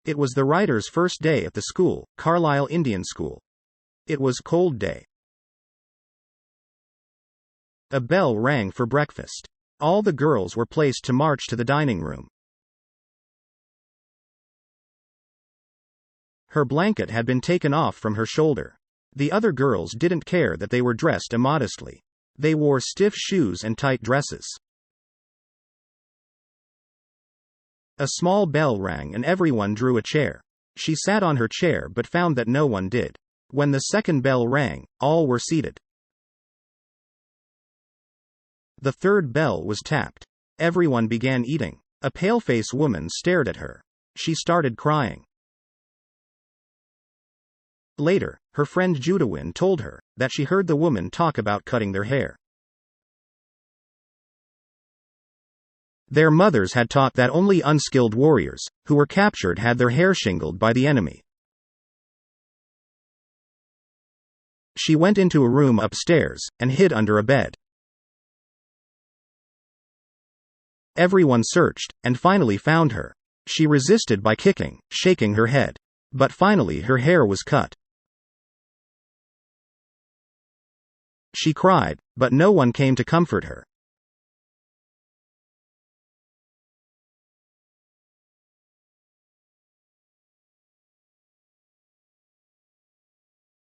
It was the writer's first day at the school, Carlisle Indian School. It was a cold day. A bell rang for breakfast. All the girls were placed to march to the dining room. Her blanket had been taken off from her shoulder. The other girls didn't care that they were dressed immodestly. They wore stiff shoes and tight dresses. A small bell rang and everyone drew a chair. She sat on her chair but found that no one did. When the second bell rang, all were seated. The third bell was tapped. Everyone began eating. A pale-faced woman stared at her. She started crying. Later, her friend Judawin told her that she heard the woman talk about cutting their hair. Their mothers had taught that only unskilled warriors, who were captured, had their hair shingled by the enemy. She went into a room upstairs, and hid under a bed. Everyone searched, and finally found her. She resisted by kicking, shaking her head. But finally her hair was cut. She cried, but no one came to comfort her.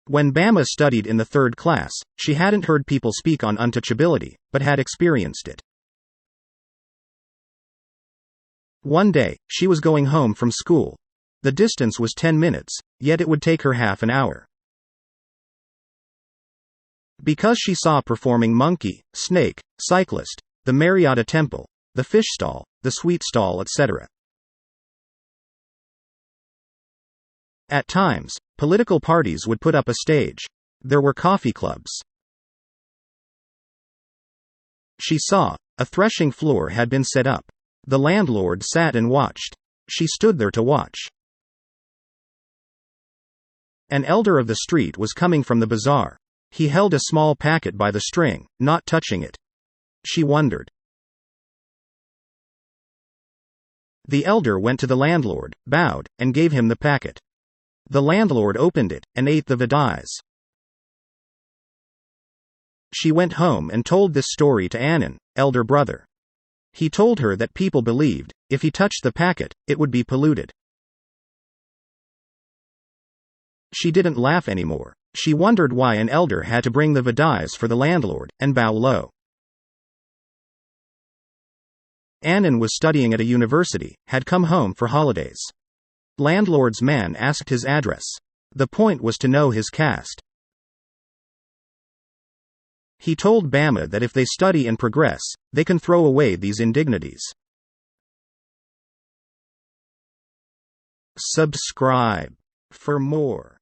When Bama studied in the 3rd class, she hadn't heard people speak on untouchability, but had experienced it. One day, she was going home from school. The distance was 10 minutes, yet it would take her half an hour. Because she saw performing monkey, snake, cyclist, the Marietta temple, the fish stall, the sweet stall, etc. At times, political parties would put up a stage. There were coffee clubs. She saw a threshing floor had been set up. The landlord sat and watched. She stood there to watch. An elder of the street was coming from the bazaar. He held a small packet by the string, not touching it. She wondered. The elder went to the landlord, bowed, and gave him the packet. The landlord opened it, and ate the vadais. She went home and told this story to Annan, elder brother. He told her that people believed, if he touched the packet, it would be polluted. She didn't laugh anymore. She wondered why an elder had to bring the vadais for the landlord, and bow low. Annan was studying at a university, had come home for holidays. Landlord's man asked his address. The point was to know his caste. He told Bama that if they study and progress, they can throw away these indignities. Subscribe for more.